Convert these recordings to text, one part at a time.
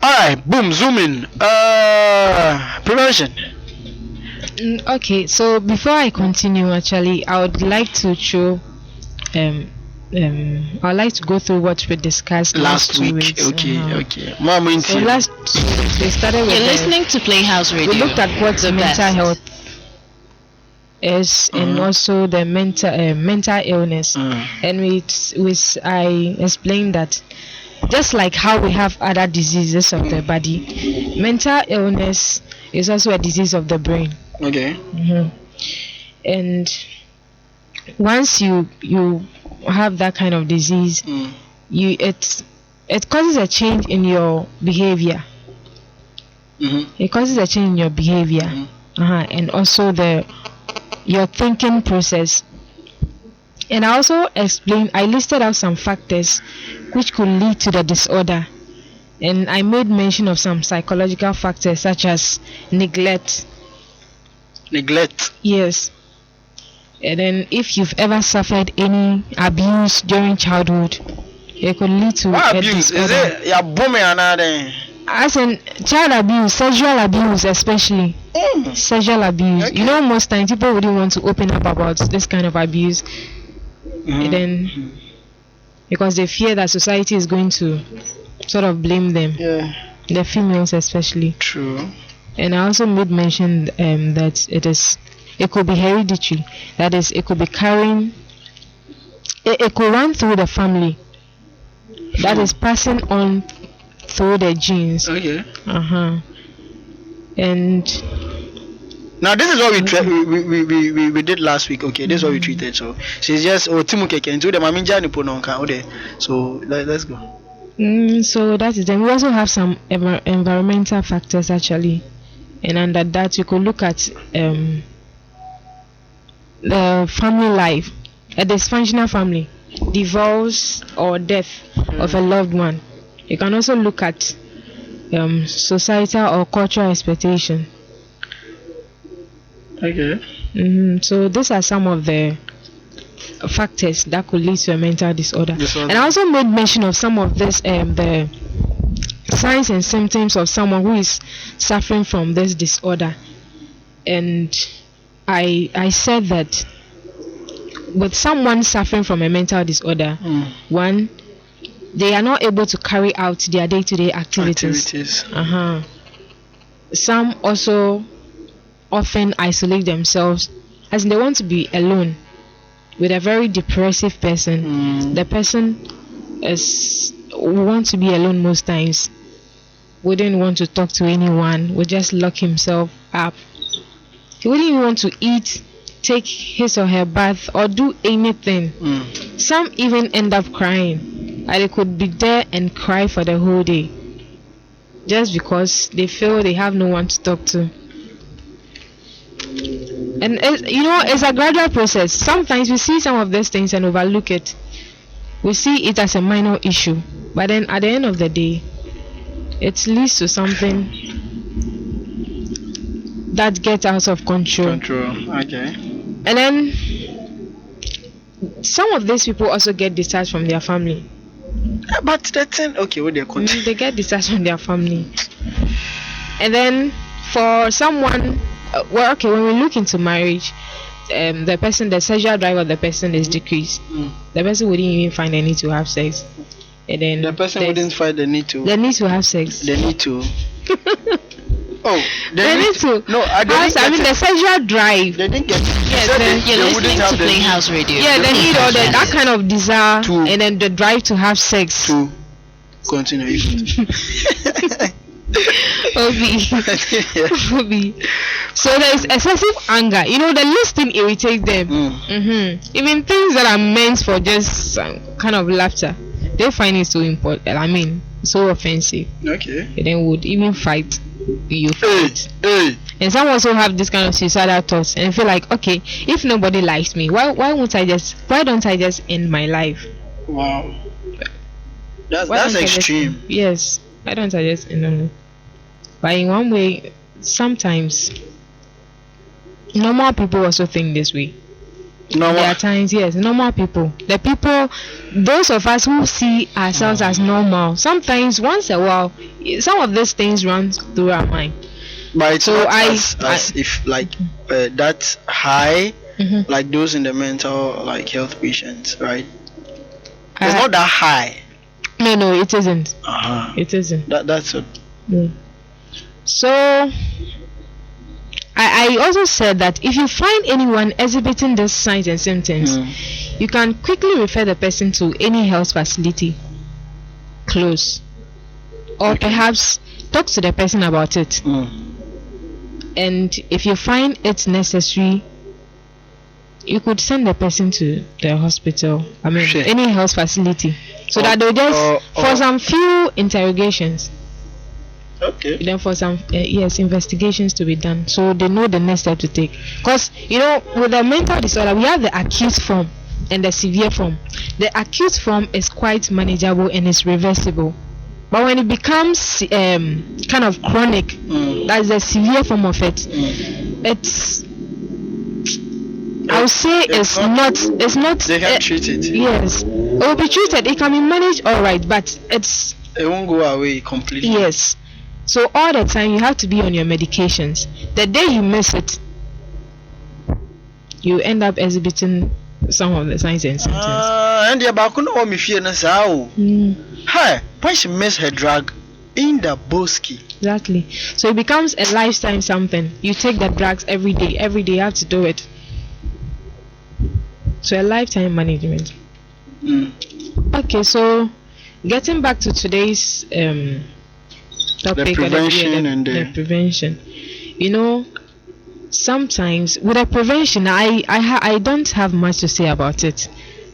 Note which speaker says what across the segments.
Speaker 1: Alright, boom, zoom in. Prevention.
Speaker 2: Okay, so before I continue, actually, I would like to show I'd like to go through what we discussed last
Speaker 1: week.
Speaker 2: 2 weeks.
Speaker 1: Okay. Mama,
Speaker 2: So last 2 weeks we started with
Speaker 3: You're listening to Playhouse Radio.
Speaker 2: we looked at what
Speaker 3: the
Speaker 2: mental
Speaker 3: best.
Speaker 2: health is and also the mental illness, and I explained that just like how we have other diseases of the body, mental illness is also a disease of the brain.
Speaker 1: Okay.
Speaker 2: And once you have that kind of disease, it causes a change in your behavior. It causes a change in your behavior, and also your thinking process. And I also explained, I listed out some factors which could lead to the disorder, and I made mention of some psychological factors such as neglect. Yes. And then if you've ever suffered any abuse during childhood, it could lead to
Speaker 1: what
Speaker 2: a
Speaker 1: abuse?
Speaker 2: disorder.
Speaker 1: Is it ya booming another?
Speaker 2: As in child abuse, sexual abuse especially. Sexual abuse.
Speaker 1: Okay.
Speaker 2: You know, most times people wouldn't want to open up about this kind of abuse. And then because they fear that society is going to sort of blame them.
Speaker 1: Yeah.
Speaker 2: The females especially.
Speaker 1: True.
Speaker 2: And I also made mention that it could be hereditary. That is, it could be carrying. It could run through the family. That is passing on through the genes.
Speaker 1: Okay.
Speaker 2: And
Speaker 1: now this is what we did last week. Okay, this is what we treated. So she's just Timukeke into the Maminja Nipononka. Okay, so let's go.
Speaker 2: So that is them. We also have some environmental factors actually, and under that you could look at the family life, a dysfunctional family, divorce or death of a loved one. You can also look at societal or cultural expectation.
Speaker 1: Okay.
Speaker 2: So these are some of the factors that could lead to a mental disorder. And I also made mention of some of this the signs and symptoms of someone who is suffering from this disorder. And I said that with someone suffering from a mental disorder, one, they are not able to carry out their day-to-day activities. Some also often isolate themselves, as in they want to be alone with a very depressive person. The person want to be alone most times, wouldn't want to talk to anyone, would just lock himself up. He wouldn't even want to eat, take his or her bath, or do anything. Some even end up crying, and they could be there and cry for the whole day just because they feel they have no one to talk to. And it's a gradual process. Sometimes we see some of these things and overlook it. We see it as a minor issue, but then at the end of the day, it leads to something that gets out of control.
Speaker 1: Okay.
Speaker 2: And then some of these people also get detached from their family.
Speaker 1: But that's okay. What
Speaker 2: they get detached from their family. And then for someone, when we look into marriage, the sexual drive of the person is decreased. The person wouldn't even find the need to have sex. And then
Speaker 1: the person wouldn't find the need to.
Speaker 2: The need to have sex.
Speaker 1: The need to.
Speaker 2: They need to.
Speaker 1: No,
Speaker 2: the sexual drive.
Speaker 1: They didn't get.
Speaker 3: You're listening to Playhouse Radio.
Speaker 2: Yeah, they need all that kind of desire and then the drive to have sex.
Speaker 1: To continue.
Speaker 2: Obi. So there is excessive anger. The least thing irritates them. Even things that are meant for just kind of laughter, they find it so important. I mean, so offensive.
Speaker 1: Okay.
Speaker 2: And then would even fight. You fight. And some also have this kind of suicidal thoughts and feel like, okay, if nobody likes me, why don't I just end my life?
Speaker 1: Wow. That's extreme.
Speaker 2: Yes. Why don't I just end my life? But in one way, sometimes normal people also think this way.
Speaker 1: Normal.
Speaker 2: There are times, yes, normal people. The people, those of us who see ourselves as normal, sometimes once a while, some of these things run through our mind.
Speaker 1: But it's
Speaker 2: So
Speaker 1: not as if like that's high, like those in the mental like health patients, right? It's not that high.
Speaker 2: No, it isn't. It isn't.
Speaker 1: That's it.
Speaker 2: Yeah. So I also said that if you find anyone exhibiting these signs and symptoms, you can quickly refer the person to any health facility close, or perhaps talk to the person about it. And if you find it necessary, you could send the person to the hospital. I mean, any health facility, so that they'll just for some few interrogations.
Speaker 1: Okay.
Speaker 2: Then for some investigations to be done, so they know the next step to take. Because with the mental disorder, we have the acute form and the severe form. The acute form is quite manageable and is reversible. But when it becomes kind of chronic, that's the severe form of it. It's, I would say it's not.
Speaker 1: They can treat it.
Speaker 2: Yes, it will be treated. It can be managed all right, but it
Speaker 1: won't go away completely.
Speaker 2: Yes. So all the time you have to be on your medications. The day you miss it, you end up exhibiting some of the signs and symptoms.
Speaker 1: And the bakuno me fear na sao. Hey, why she miss her drug in the boski?
Speaker 2: Exactly. So it becomes a lifetime something. You take the drugs every day you have to do it. So a lifetime management. Okay, so getting back to today's topic,
Speaker 1: the prevention
Speaker 2: the prevention. Sometimes with the prevention, I don't have much to say about it,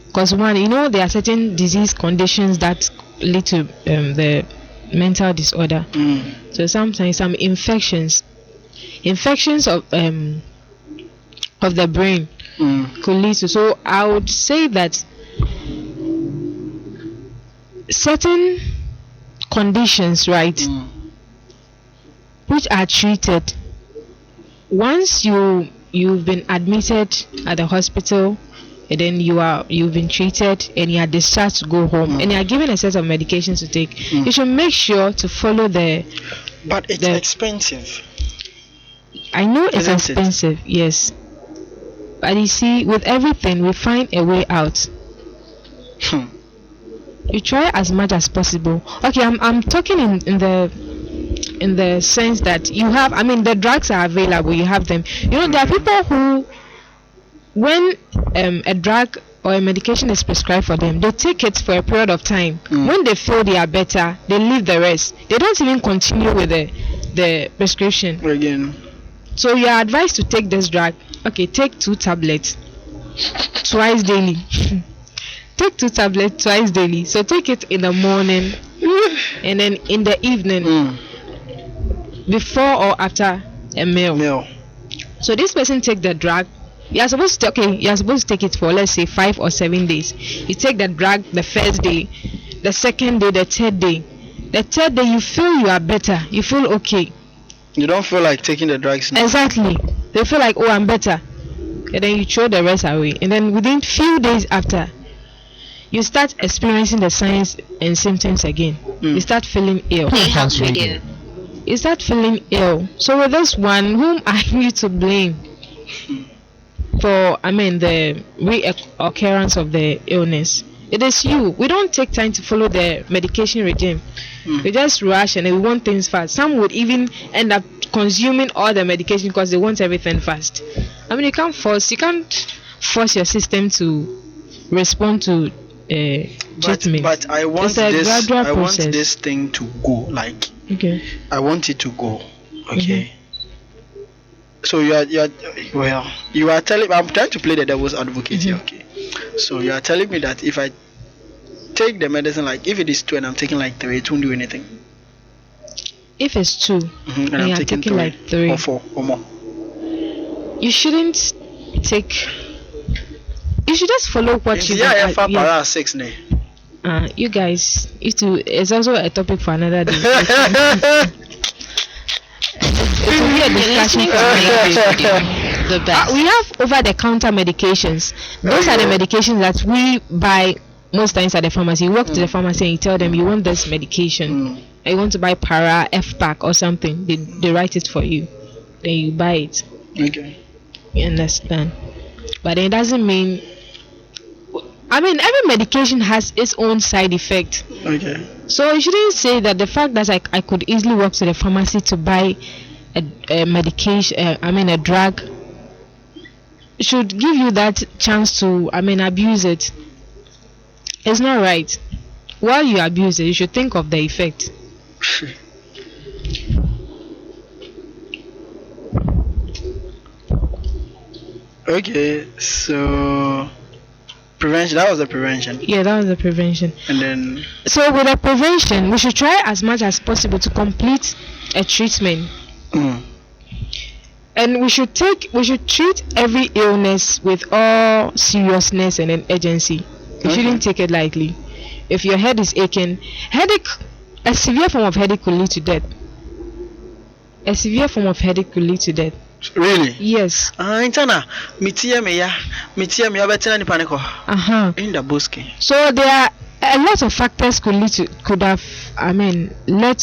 Speaker 2: because one, there are certain disease conditions that lead to the mental disorder. So sometimes some infections of the brain could lead to. So I would say that certain conditions, right, which are treated once you've been admitted at the hospital, and then you've been treated and you are discharged to go home, and you are given a set of medications to take. You should make sure to follow
Speaker 1: but it's expensive.
Speaker 2: I know it's expensive, yes, but you see, with everything we find a way out. You try as much as possible. Okay, I'm talking in the sense that you have, the drugs are available, you have them. There are people who, when a drug or a medication is prescribed for them, they take it for a period of time. When they feel they are better, they leave the rest. They don't even continue with the prescription
Speaker 1: again.
Speaker 2: So you are advised to take this drug. Okay, take 2 tablets twice daily. Take 2 tablets twice daily. So take it in the morning and then in the evening, before or after a meal. So this person take the drug. You are supposed to take it for, let's say, 5 or 7 days. You take the drug the first day, the second day, the third day. The third day you feel you are better. You feel okay.
Speaker 1: You don't feel like taking the drugs now.
Speaker 2: Exactly. They feel like, oh, I'm better. And then you throw the rest away. And then within few days after, you start experiencing the signs and symptoms again. You start feeling ill. You start feeling ill. So with this one, whom are you to blame for the reoccurrence of the illness? It is you. We don't take time to follow the medication regime. We just rush and we want things fast. Some would even end up consuming all the medication because they want everything fast. You can't force your system to respond to treatment.
Speaker 1: But I want this thing to go.
Speaker 2: Okay.
Speaker 1: I want it to go. Okay. So you are telling me, I'm trying to play the devil's advocate here. Okay. So you are telling me that if I take the medicine, if it is 2 and I'm taking 3, it won't do anything.
Speaker 2: If it's 2
Speaker 1: and I'm taking 3 or 4 or more, you
Speaker 2: shouldn't take. You should just follow what you
Speaker 1: do. 6
Speaker 2: you guys, it's also a topic for another day. It will be a discussion for another day.
Speaker 3: the best.
Speaker 2: We have over-the-counter medications. Those are the medications that we buy most times at the pharmacy. You walk to the pharmacy and you tell them you want this medication. And you want to buy para, F-Pack or something. They write it for you. Then you buy it.
Speaker 1: Okay.
Speaker 2: You understand? But it doesn't mean... I mean, every medication has its own side effect.
Speaker 1: Okay.
Speaker 2: So you shouldn't say that the fact that I could easily walk to the pharmacy to buy a medication, a drug, should give you that chance to, abuse it. It's not right. While you abuse it, you should think of the effect.
Speaker 1: Okay, so prevention, that was the prevention.
Speaker 2: Yeah, that was the prevention.
Speaker 1: And then
Speaker 2: so with the prevention, we should try as much as possible to complete a treatment. And we should treat every illness with all seriousness and urgency. You shouldn't take it lightly. If your head is aching, a severe form of headache could lead to death. A severe form of headache could lead to death.
Speaker 1: Really?
Speaker 2: Yes.
Speaker 1: Intana, mitia me better ni paniko. In the bosque.
Speaker 2: So there are a lot of factors could led to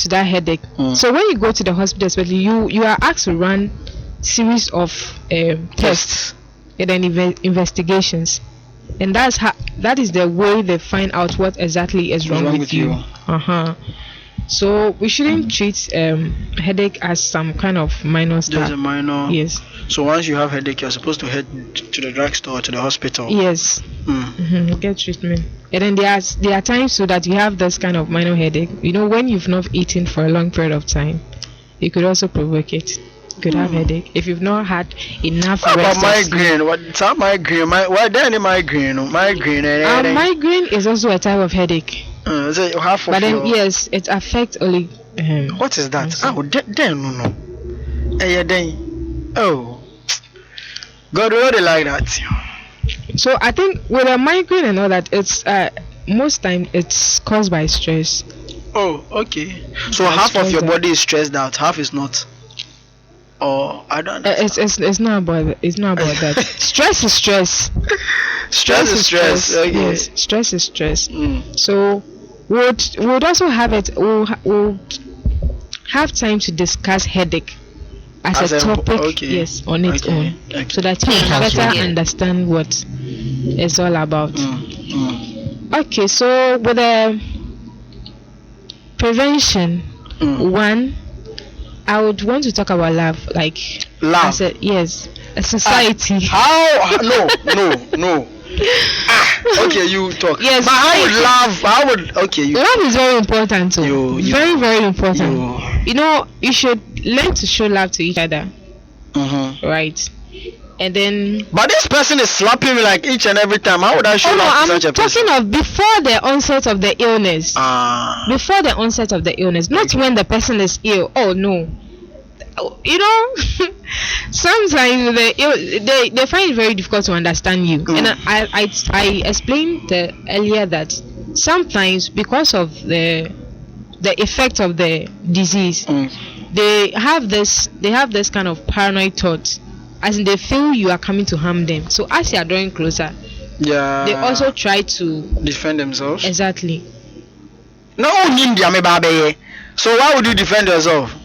Speaker 2: that headache. So when you go to the hospital, especially you are asked to run series of tests and then investigations, and that is the way they find out what exactly is wrong with you. So we shouldn't treat headache as some kind of minor stuff.
Speaker 1: Just a minor.
Speaker 2: Yes.
Speaker 1: So once you have headache, you're supposed to head to the drugstore or to the hospital.
Speaker 2: Yes. Get treatment. And then there are times so that you have this kind of minor headache. You know, when you've not eaten for a long period of time, it could also provoke it. You could have headache if you've not had enough rest.
Speaker 1: But migraine, what's up migraine? Why there any migraine?
Speaker 2: Migraine is also a type of headache.
Speaker 1: So half of
Speaker 2: but then yes, it affects only.
Speaker 1: What is that? No. Oh, God really like that.
Speaker 2: So I think with a migraine and all that, it's most time it's caused by stress.
Speaker 1: Oh, okay. So half of your body is stressed out, half is not. Oh, I don't.
Speaker 2: It's not about that. Stress is stress.
Speaker 1: Stress is stress. Okay.
Speaker 2: Yes, stress is stress. So we'll also have it. We'll have time to discuss headache as a topic. Yes, on its own, so that you can better understand what it's all about. Okay, so with the prevention, one, I would want to talk about love, like
Speaker 1: love.
Speaker 2: A society.
Speaker 1: How? No. Okay, you talk.
Speaker 2: Yes.
Speaker 1: But how would
Speaker 2: love is very important too. Very, very important. You know, you should learn to show love to each other. Right. And then.
Speaker 1: But this person is slapping me like each and every time. How would I show love to such a person?
Speaker 2: I'm talking of before the onset of the illness. Before the onset of the illness, not when the person is ill. Oh no. You know, sometimes they find it very difficult to understand you. And I explained earlier that sometimes because of the effect of the disease, they have this kind of paranoid thought, as in they feel you are coming to harm them. So as you are drawing closer, they also try to
Speaker 1: defend themselves.
Speaker 2: Exactly.
Speaker 1: No, so why would you defend yourself?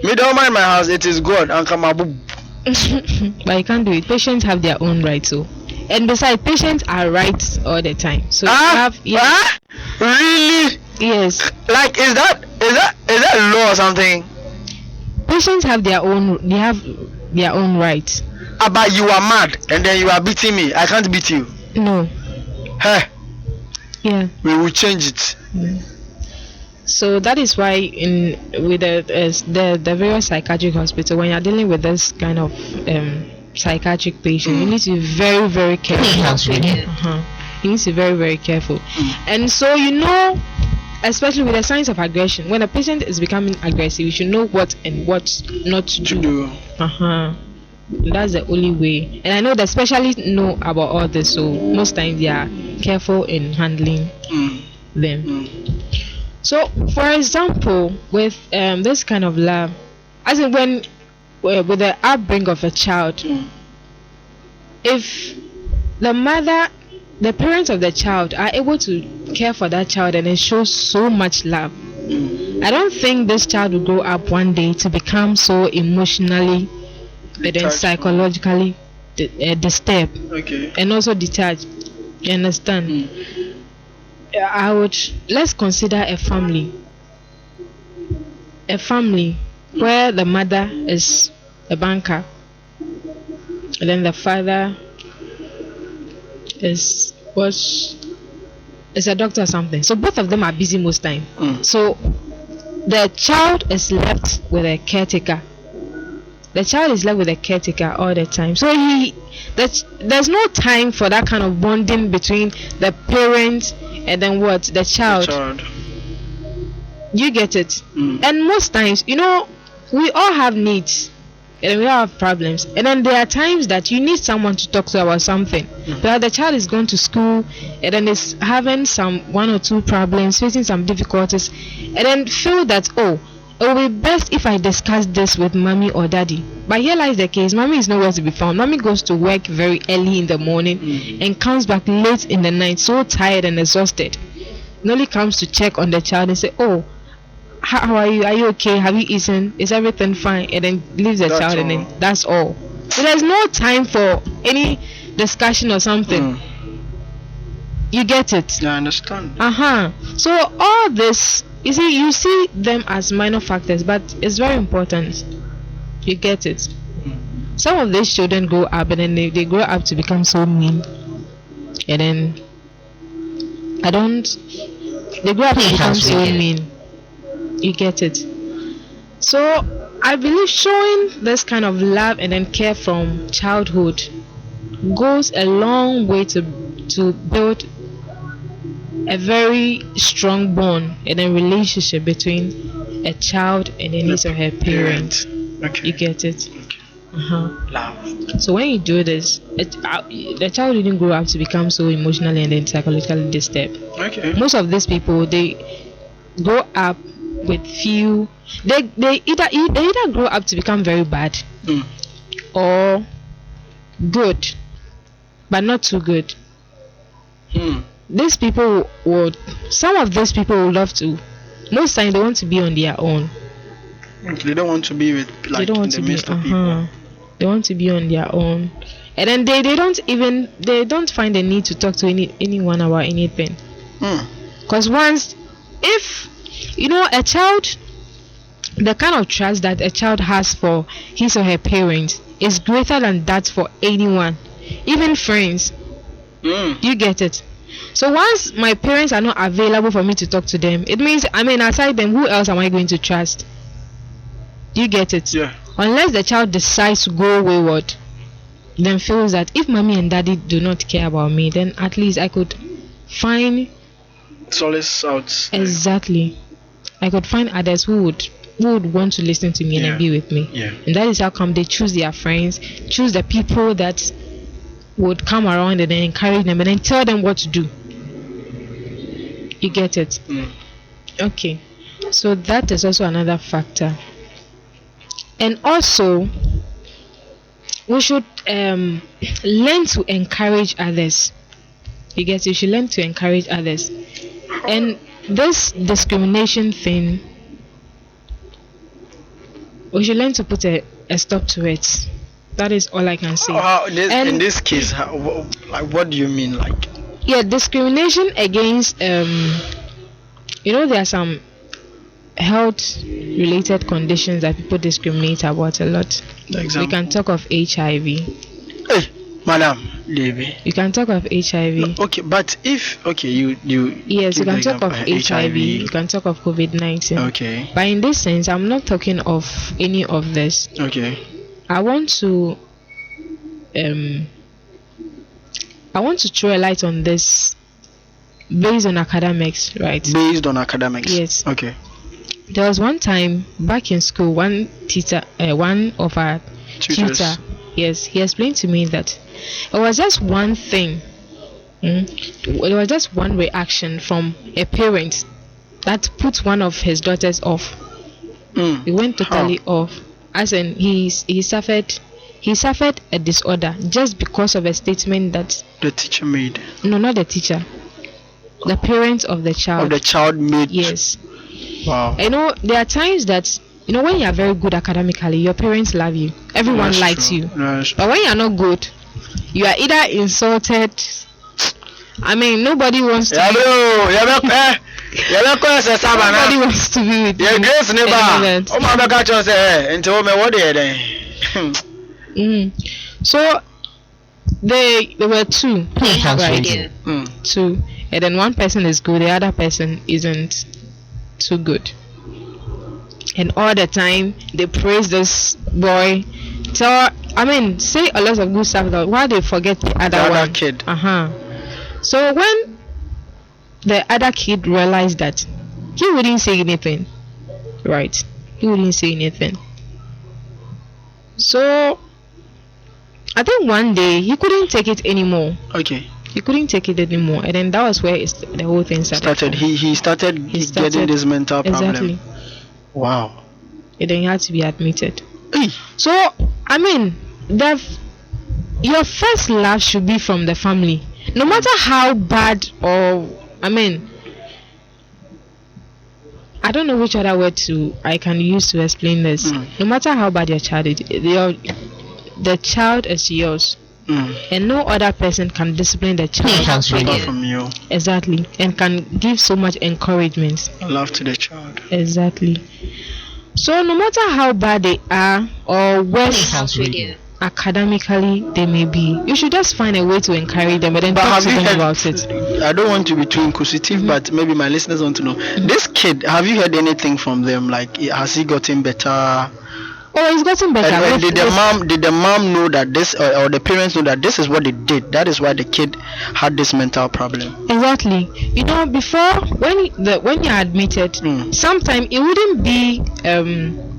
Speaker 1: Me don't mind my house, it is good. And come
Speaker 2: but you can't do it. Patients have their own rights, so. And besides, patients are right all the time. So
Speaker 1: really?
Speaker 2: Yes.
Speaker 1: Like is that law or something?
Speaker 2: Patients have their own. They have their own rights.
Speaker 1: But you are mad, and then you are beating me. I can't beat you.
Speaker 2: No.
Speaker 1: Hey.
Speaker 2: Yeah.
Speaker 1: We will change it.
Speaker 2: So that is why with the various psychiatric hospitals, when you're dealing with this kind of psychiatric patient, you need to be very, very careful. You need to be very, very careful. And so you know, especially with the signs of aggression, when a patient is becoming aggressive, you should know what and what not to do. That's the only way. And I know the specialists know about all this, so most times they are careful in handling them. So, for example, with this kind of lab, as in when with the upbringing of a child, if the parents of the child are able to care for that child and it shows so much love, I don't think this child will grow up one day to become so emotionally and psychologically disturbed, and also detached. You understand? Let's consider a family where the mother is a banker and then the father is a doctor or something. So both of them are busy most time. So the child is left with a caretaker. All the time. So there's no time for that kind of bonding between the parents and then the child. You get it? And most times, we all have needs and we all have problems, and then there are times that you need someone to talk to about something. But the child is going to school and then is having some one or two problems, facing some difficulties, and then feel that, it will be best if I discuss this with mommy or daddy. But here lies the case: mommy is nowhere to be found. Mommy goes to work very early in the morning and comes back late in the night, so tired and exhausted. Only comes to check on the child and say, how are you? Are you okay? Have you eaten? Is everything fine? And then leaves the child, and then that's all. So there's no time for any discussion or something. You get it?
Speaker 1: Yeah, I understand.
Speaker 2: So all this, you see them as minor factors, but it's very important. You get it? Some of these children grow up and then they grow up to become so mean, and then they grow up to become so mean. You get it? So I believe showing this kind of love and then care from childhood goes a long way to build a very strong bond and a relationship between a child and his or her parent. You get it?
Speaker 1: Love.
Speaker 2: So when you do this, the child didn't grow up to become so emotionally and then psychologically disturbed. Most of these people, they grow up with few. They either grow up to become very bad or good, but not too good. These people some of these people would love to. Most times they want to be on their own.
Speaker 1: They don't want to be with the midst of people.
Speaker 2: They want to be on their own, and then they don't find the need to talk to anyone about anything. Because once, if a child, the kind of trust that a child has for his or her parents is greater than that for anyone, even friends. You get it? So once my parents are not available for me to talk to them, it means aside them, who else am I going to trust? You get it?
Speaker 1: Yeah.
Speaker 2: Unless the child decides to go wayward, then feels that if mommy and daddy do not care about me, then at least I could find
Speaker 1: solace out.
Speaker 2: Exactly. I could find others who would want to listen to me and be with me. And that is how come they choose their friends, choose the people that would come around and then encourage them and then tell them what to do. You get it? Okay. So that is also another factor. And also, we should learn to encourage others. You get it? You should learn to encourage others. And this discrimination thing, we should learn to put a stop to it. That is all I can say.
Speaker 1: In this case, what do you mean?
Speaker 2: Discrimination against there are some health related conditions that people discriminate about a lot. We can talk of HIV.
Speaker 1: Hey, madam, Levy.
Speaker 2: You can talk of HIV.
Speaker 1: Okay, but if you
Speaker 2: yes, you can talk of HIV. You can talk of COVID-19.
Speaker 1: Okay.
Speaker 2: But in this sense, I'm not talking of any of this.
Speaker 1: Okay.
Speaker 2: I want to throw a light on this based on academics, right?
Speaker 1: Based on academics.
Speaker 2: Yes.
Speaker 1: Okay.
Speaker 2: There was one time back in school, one of our tutor, yes, he explained to me that it was just one thing. It was just one reaction from a parent that put one of his daughters off. It went totally off. as in he suffered a disorder just because of a statement that
Speaker 1: the teacher made.
Speaker 2: No, not the teacher. The parents of the child.
Speaker 1: Of the child made.
Speaker 2: Yes.
Speaker 1: Wow.
Speaker 2: There are times that when you are very good academically, your parents love you. Everyone likes you. But when you are not good, you are either insulted. I mean, nobody wants to. Nobody wants to be with you. So there were two.
Speaker 3: Right?
Speaker 2: Two. And then one person is good, the other person isn't too good. And all the time they praise this boy. Say a lot of good stuff, why they forget the other
Speaker 1: kid.
Speaker 2: So when the other kid realized that he wouldn't say anything, right? He wouldn't say anything. So I think one day he couldn't take it anymore.
Speaker 1: Okay.
Speaker 2: He couldn't take it anymore, and then that was where the whole thing started.
Speaker 1: He started getting this mental problem.
Speaker 2: Exactly.
Speaker 1: Wow.
Speaker 2: And then he had to be admitted.
Speaker 1: Hey.
Speaker 2: So your first love should be from the family, no matter how bad or I don't know which other word I can use to explain this. No matter how bad your child is, the child is yours. And no other person can discipline the child
Speaker 1: from you.
Speaker 2: Exactly. And can give so much encouragement.
Speaker 1: Love to the child.
Speaker 2: Exactly. So no matter how bad they are or worse academically they may be, you should just find a way to encourage them and then talk to them about it.
Speaker 1: I don't want to be too inquisitive, but maybe my listeners want to know. This kid, have you heard anything from them? Like, has he gotten better?
Speaker 2: Oh, he's gotten better.
Speaker 1: And did the mom know that this, or the parents know that this is what they did? That is why the kid had this mental problem.
Speaker 2: Exactly. Before when you're admitted, sometimes it wouldn't be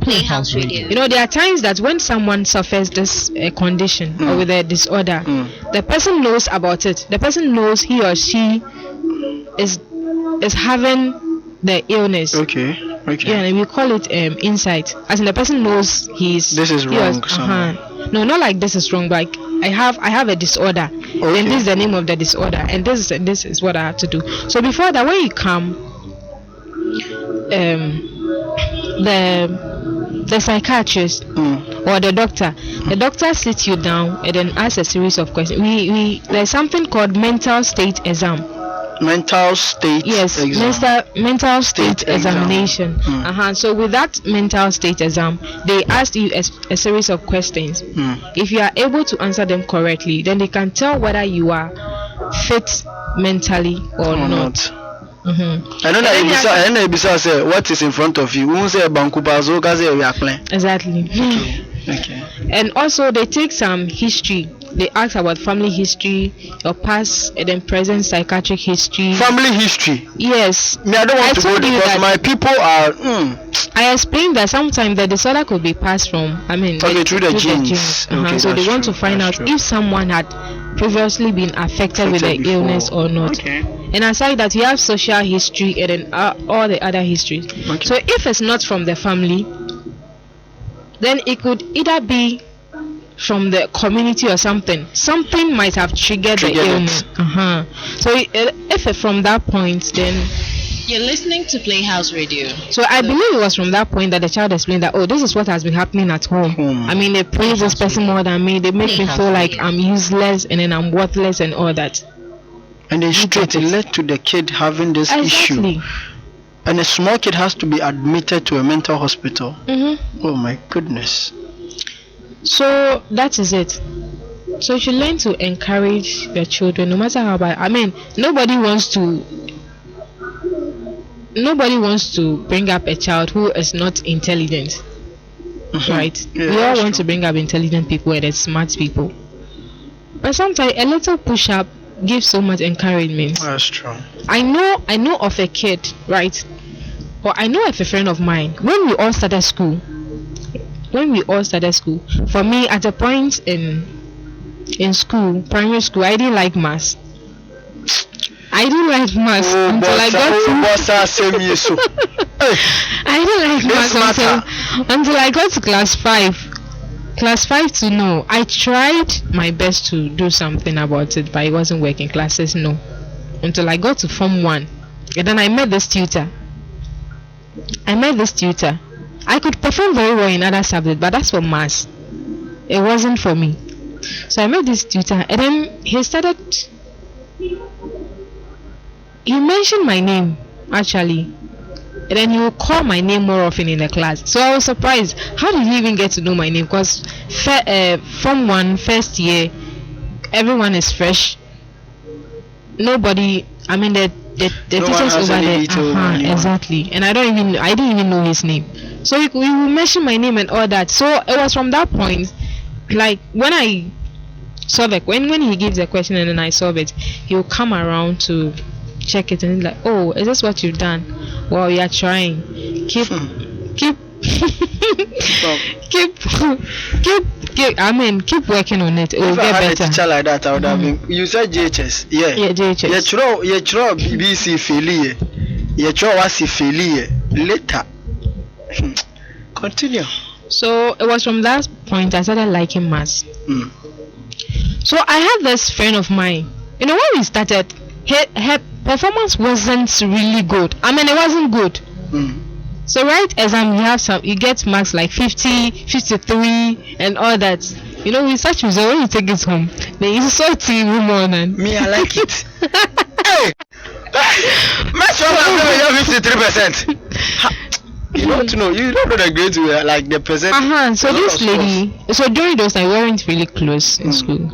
Speaker 3: Playhouse Radio.
Speaker 2: There are times that when someone suffers this condition or with a disorder, the person knows about it. The person knows he or she is having the illness.
Speaker 1: Okay.
Speaker 2: Yeah, and we call it insight. As in the person knows this
Speaker 1: is wrong.
Speaker 2: No, not like this is wrong. Like I have a disorder, and this is the name of the disorder, and this is what I have to do. So before that, when you come, the psychiatrist or the doctor sits you down and then asks a series of questions. There's something called mental state exam.
Speaker 1: Mental state exam.
Speaker 2: Mental state examination. So with that mental state exam, they ask you a series of questions. If you are able to answer them correctly, then they can tell whether you are fit mentally or not.
Speaker 1: I know that Ibisa say what is in front of you. Won't say Bankubazo, say we are playing.
Speaker 2: Exactly.
Speaker 1: Okay.
Speaker 2: And also they take some history. They ask about family history, your past and then present psychiatric history.
Speaker 1: Family history?
Speaker 2: Yes.
Speaker 1: I don't want to go there because my people are.
Speaker 2: I explained that sometimes the disorder could be passed from.
Speaker 1: Through the genes.
Speaker 2: So they want to find out if someone had previously been affected with the illness or not.
Speaker 1: Okay.
Speaker 2: And aside that, you have social history and then all the other histories. So if it's not from the family, then it could either be from the community or something. Something might have triggered the illness. So if it's from that point, then
Speaker 3: you're listening to Playhouse Radio.
Speaker 2: So I believe it was from that point that the child explained that, this is what has been happening at home. They praise this person more than me. They make me feel like I'm useless and then I'm worthless and all that.
Speaker 1: And then straight it led to the kid having this issue. And a small kid has to be admitted to a mental hospital. Oh my goodness.
Speaker 2: So that is it. So you should learn to encourage your children, no matter how bad. Nobody wants to bring up a child who is not intelligent, right? We all want to bring up intelligent people and smart people. But sometimes a little push-up gives so much encouragement.
Speaker 1: That's true.
Speaker 2: I know of a kid, right? Or I know of a friend of mine. When we all started school, for me at a point in school, primary school, I didn't like maths. Until I got to. I didn't like maths Until I got to class 5. Class 5 to no. I tried my best to do something about it, but it wasn't working. Class 6, no. Until I got to Form 1. And then I met this tutor. I could perform very well in other subjects, but that's for maths. It wasn't for me. So I met this tutor, and then he mentioned my name, actually. And then he would call my name more often in the class. So I was surprised. How did he even get to know my name? Because Form 1, first year, everyone is fresh. Nobody, I mean, the teachers over there. Exactly. And I didn't even know his name. So he would mention my name and all that. So it was from that point, like when I solve it, when he gives a question and then I solve it, he will come around to check it and he's like, oh, is this what you've done? Well, you're trying. Keep working on it. It will get better.
Speaker 1: If I had a teacher like that, I would have been. You said JHS, yeah.
Speaker 2: Yeah, JHS.
Speaker 1: You throw BBC failure. You throw was failure later. Continue.
Speaker 2: So it was from that point I started liking maths. So I had this friend of mine. You know, when we started, her performance wasn't really good. I mean, it wasn't good. So right exam you get marks like 50, 53 and all that. You know, with such result, when you take it home, then it's so terrible more than
Speaker 1: me. I like it. Hey, match one of 53%. You don't know the grades were like the percent.
Speaker 2: So this lady, so during those times we weren't really close in school.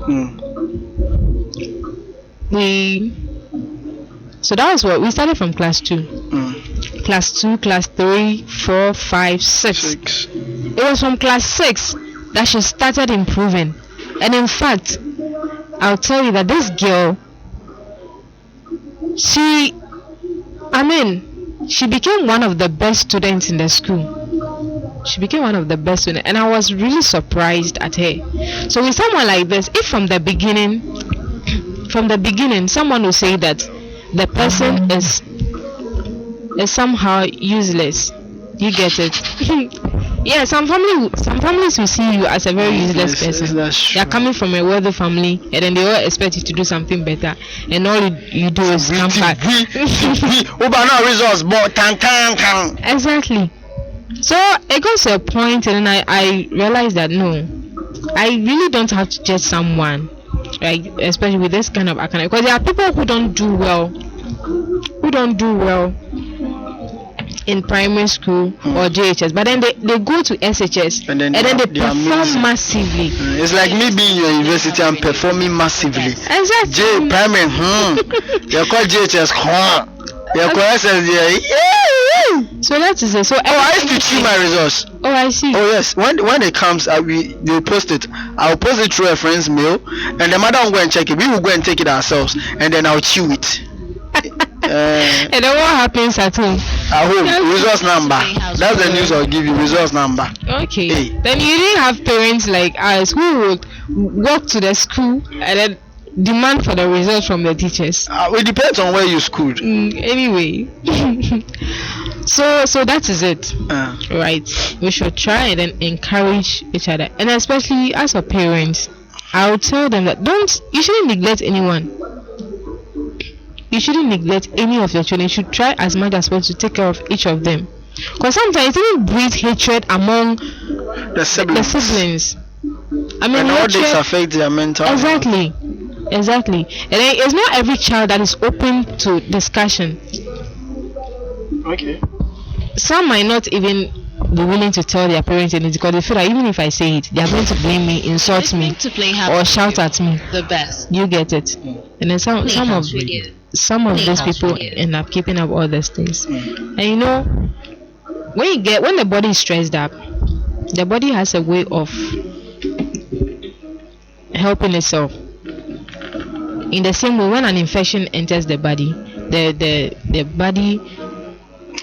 Speaker 2: So that was what we started from class 2. Class 2, class 3, 4, 5, 6. It was from class 6 that she started improving. And in fact, I'll tell you that this girl, she became one of the best students in the school. She became one of the best students, and I was really surprised at her. So with someone like this, if from the beginning someone will say that the person is somehow useless, you get it. Yeah, some families will see you as a very useless person. They are coming from a wealthy family, and then they all expect you to do something better, and all you do is come back. Exactly. So it got to a point, and then I realized that no, I really don't have to judge someone, right? Especially with this kind of academic, because there are people who don't do well in primary school or JHS, but then they go to SHS and then they perform massively.
Speaker 1: It's like me being in your university and performing massively.
Speaker 2: Exactly.
Speaker 1: Primary, you call JHS, you call SHS,
Speaker 2: So that is it. So
Speaker 1: I used to see my results.
Speaker 2: Oh, I see.
Speaker 1: Oh yes, when it comes, they post it. I'll post it through a friend's mail, and the mother will go and check it. We will go and take it ourselves, and then I'll chew it.
Speaker 2: And then what happens at home?
Speaker 1: At home, results number. That's the news I'll give you. Results number.
Speaker 2: Okay. Hey. Then you didn't have parents like us who would walk to the school and then demand for the results from the teachers.
Speaker 1: It depends on where you schooled.
Speaker 2: Anyway. So that is it. Right. We should try and then encourage each other, and especially as a parent, I will tell them that you shouldn't neglect anyone. You shouldn't neglect any of your children. You should try as much as possible to take care of each of them. Because sometimes it even breeds hatred among the siblings. I mean,
Speaker 1: and all this affects their mental health.
Speaker 2: Exactly. And then it's not every child that is open to discussion.
Speaker 1: Okay.
Speaker 2: Some might not even be willing to tell their parents anything because they feel that even if I say it, they are going to blame me, insult me, or shout at me.
Speaker 3: The best.
Speaker 2: You get it. And then some of these people end up keeping up all these things. And you know, when the body is stressed up, the body has a way of helping itself. In the same way, when an infection enters the body, the body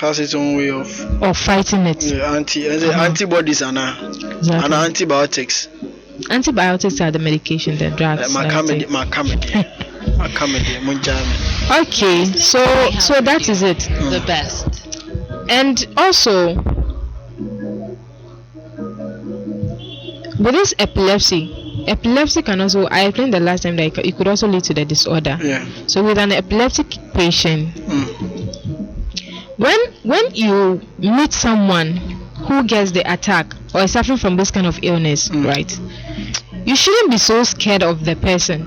Speaker 1: has its own way of
Speaker 2: fighting it.
Speaker 1: Yeah, antibodies and antibiotics.
Speaker 2: Antibiotics are the medication, the drugs. Okay, so that is it.
Speaker 3: The best.
Speaker 2: And also, With this epilepsy can also, I explained the last time that it could also lead to the disorder.
Speaker 1: Yeah.
Speaker 2: So with an epileptic patient, when you meet someone who gets the attack or is suffering from this kind of illness, right? You shouldn't be so scared of the person.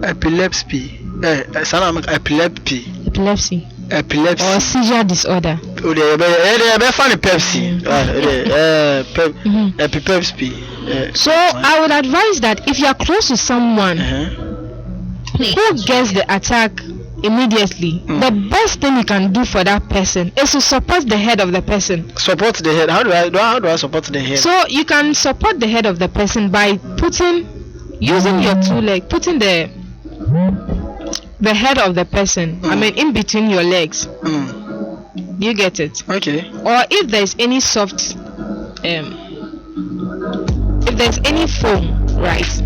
Speaker 1: Epilepsy. Epilepsy.
Speaker 2: Or seizure disorder.
Speaker 1: Epilepsy.
Speaker 2: So I would advise that if you are close to someone who gets the attack immediately, the best thing you can do for that person is to support the head of the person.
Speaker 1: Support the head. How do I support the head?
Speaker 2: So you can support the head of the person by using your two legs, putting the head of the person, in between your legs. You get it?
Speaker 1: Okay.
Speaker 2: Or if there's any soft, if there's any foam, right?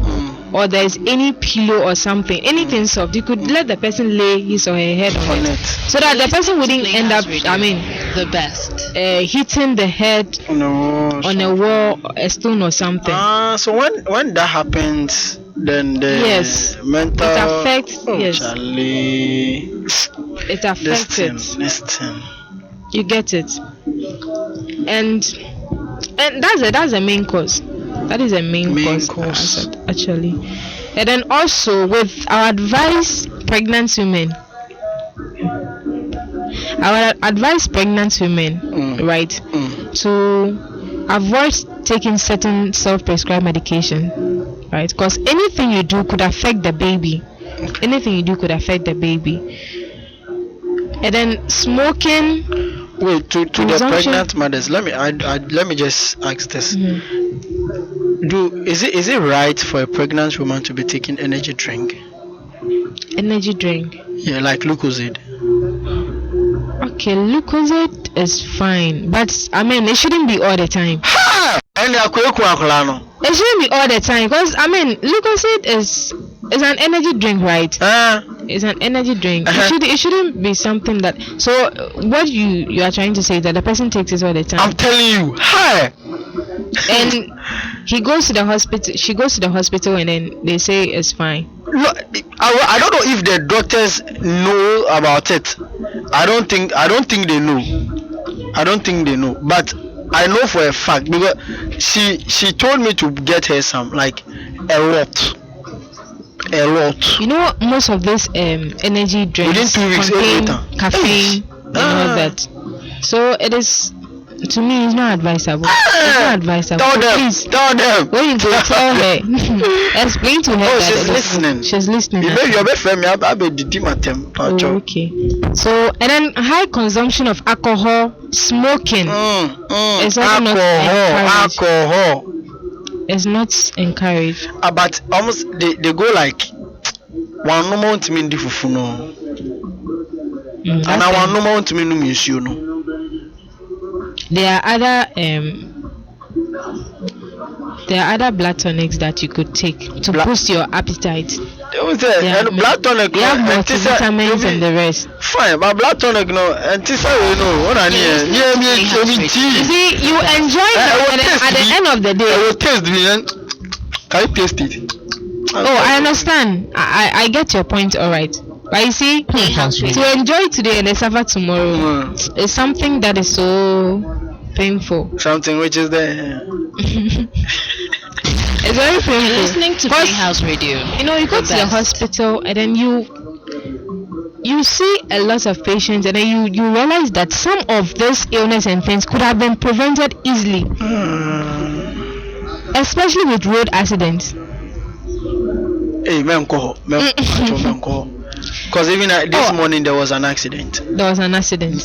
Speaker 2: Or there's any pillow or something, anything soft, you could let the person lay his or her head on it, so that the person wouldn't end up,
Speaker 3: the best,
Speaker 2: hitting the head on a wall, a stone or something.
Speaker 1: So when that happens, then the mental,
Speaker 2: it affects. It affects
Speaker 1: Listen.
Speaker 2: You get it, and that's the main cause. That is a main cause actually. And then also with our advice, pregnant women, right, to avoid taking certain self-prescribed medication, right? Because anything you do could affect the baby. And then smoking.
Speaker 1: Wait, to the pregnant mothers, let me just ask this. Is it right for a pregnant woman to be taking energy drink?
Speaker 2: Energy drink?
Speaker 1: Yeah, like Lucozade.
Speaker 2: Okay, Lucozade is fine, but it shouldn't be all the time. It shouldn't be all the time, because Lucozade is an energy drink, right? It's an energy drink. It shouldn't be something that. So what you are trying to say is that the person takes it all the time.
Speaker 1: I'm telling you.
Speaker 2: And he goes to the hospital. She goes to the hospital, and then they say it's fine.
Speaker 1: No, I don't know if the doctors know about it. I don't think they know. But I know for a fact, because she told me to get her some, like a lot.
Speaker 2: You know, most of these energy drinks
Speaker 1: within 2 weeks
Speaker 2: contain caffeine and all that. So it is, to me, it's not advisable. It's not advisable.
Speaker 1: Tell them.
Speaker 2: When you go, tell her. Explain to her that
Speaker 1: she's listening.
Speaker 2: She's listening. Okay. So, and then high consumption of alcohol, smoking. It's also not encouraged.
Speaker 1: Alcohol.
Speaker 2: It's not encouraged.
Speaker 1: But almost they go like one normal to me no. And one normal to me no issue no.
Speaker 2: There are other blood tonics that you could take to boost your appetite.
Speaker 1: Blood tonic,
Speaker 2: you have multivitamins and the rest.
Speaker 1: Fine, but blood tonic no, and you see,
Speaker 2: you enjoy it, and at the end of the day,
Speaker 1: I will taste it. Can you taste it?
Speaker 2: I understand. I get your point, alright. But you see, to enjoy today and suffer tomorrow is something that is so painful.
Speaker 1: Something which is there.
Speaker 2: It's very painful.
Speaker 3: You're listening to Playhouse Radio.
Speaker 2: You know, you go to the hospital and then you see a lot of patients, and then you realize that some of this illness and things could have been prevented easily, especially with road accidents.
Speaker 1: Hey, because even this morning there was an accident.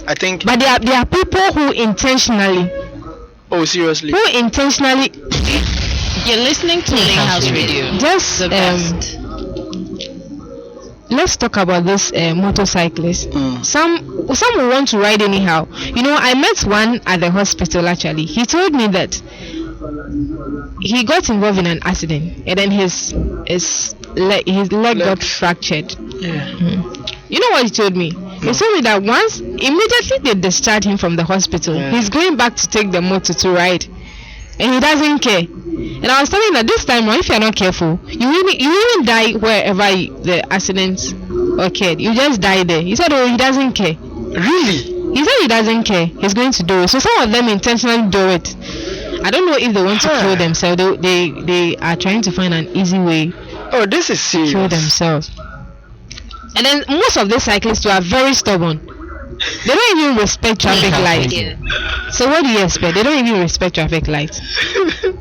Speaker 2: I think. But there are people who intentionally.
Speaker 1: Oh, seriously?
Speaker 2: Who intentionally.
Speaker 3: You're listening to Playhouse Radio.
Speaker 2: Just let's talk about this motorcyclist. Some will want to ride anyhow. You know, I met one at the hospital actually. He told me that he got involved in an accident and then his leg got fractured.
Speaker 1: Yeah.
Speaker 2: You know what he told me? He told me that immediately they discharged him from the hospital, he's going back to take the motor to ride. and he doesn't care. And I was telling him that this time, if you're not careful, you even die wherever the accident occurred. You just die there. He said, oh, he doesn't care.
Speaker 1: Really?
Speaker 2: He said he doesn't care. He's going to do it. So some of them intentionally do it. I don't know if they want to kill themselves. They are trying to find an easy way.
Speaker 1: Oh, this is serious.
Speaker 2: Kill themselves. And then most of the cyclists are very stubborn. They don't even respect traffic lights. So what do you expect? They don't even respect traffic lights.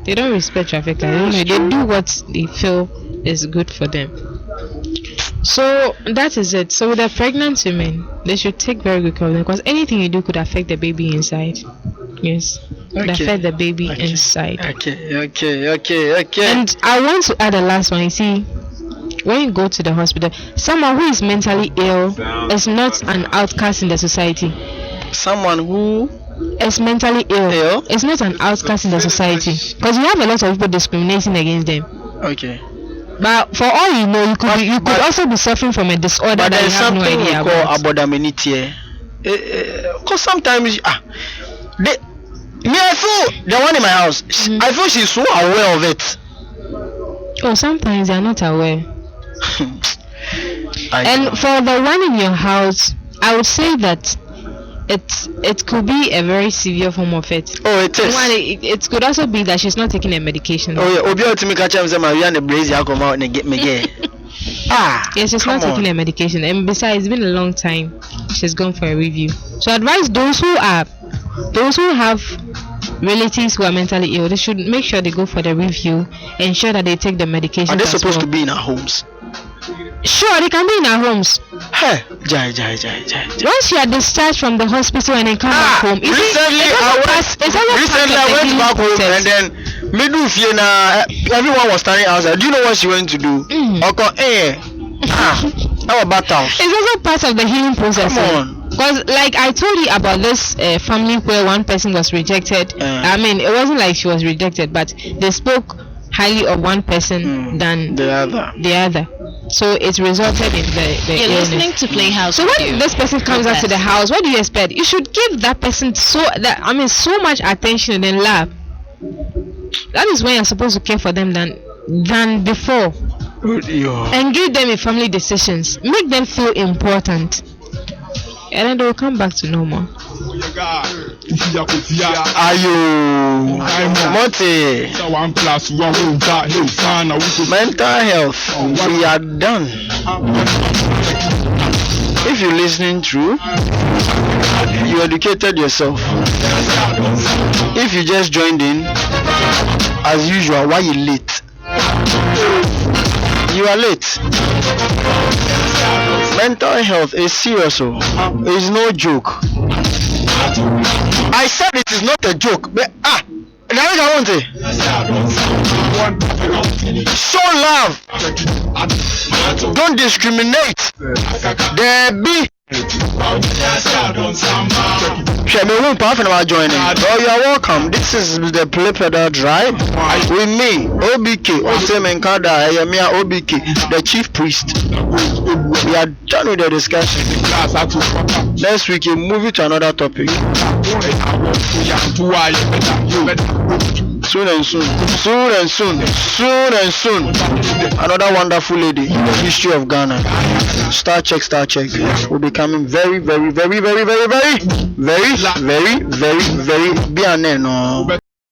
Speaker 2: They don't respect traffic lights. They do what they feel is good for them. So that is it. So with the pregnant women, they should take very good care of them, because anything you do could affect the baby inside. Yes. Could affect the baby inside.
Speaker 1: Okay.
Speaker 2: And I want to add a last one. You see, when you go to the hospital, someone who is mentally ill is not an outcast in the society.
Speaker 1: Someone who
Speaker 2: is mentally ill is not an outcast in the society, because you have a lot of people discriminating against them.
Speaker 1: Okay.
Speaker 2: But for all you know, you could also be suffering from a disorder that you have no idea about.
Speaker 1: But there's something we call abominity. Because sometimes I feel the one in my house. I feel she's so aware of it.
Speaker 2: Oh, sometimes they are not aware. And for the one in your house, I would say that it could be a very severe form of it.
Speaker 1: Oh, it is.
Speaker 2: It could also be that she's not taking a medication.
Speaker 1: Oh yeah,
Speaker 2: yes, she's not taking a medication, and besides, it's been a long time. She's gone for a review. So advise those who have relatives who are mentally ill, they should make sure they go for the review, ensure that they take the medication.
Speaker 1: Are they supposed to be in our homes?
Speaker 2: Sure, they can be in our homes.
Speaker 1: Hey, Jai.
Speaker 2: Once you are discharged from the hospital and then come back home.
Speaker 1: Recently I went back home and then everyone was standing outside. Do you know what she went to do?
Speaker 2: It's also part of the healing process.
Speaker 1: Come on.
Speaker 2: Because like I told you about this family where one person was rejected. I mean, it wasn't like she was rejected, but they spoke highly of one person than the other. So it resulted in the
Speaker 3: You're
Speaker 2: illness.
Speaker 3: listening to Playhouse.
Speaker 2: So when this person comes out to the house, what do you expect? You should give that person so much attention and love. That is when you're supposed to care for them than before. And give them a family decisions. Make them feel important. And then they will come back to normal.
Speaker 1: Mental health, we are done. If you're listening through, you educated yourself. If you just joined in, as usual, why you late? You are late. Mental health is serious. It's no joke. I said it is not a joke. But show love. Don't discriminate. There be. Joining. Oh, you are welcome. This is the Play Pedal Drive with me, OBK, Osemenkada, Ayamia OBK, the chief priest. We are done with the discussion. Next week, you move it to another topic. Soon and soon. Another wonderful lady in the history of Ghana. Star check will be coming very, very, very, very, very, very, very, very, very, very, very,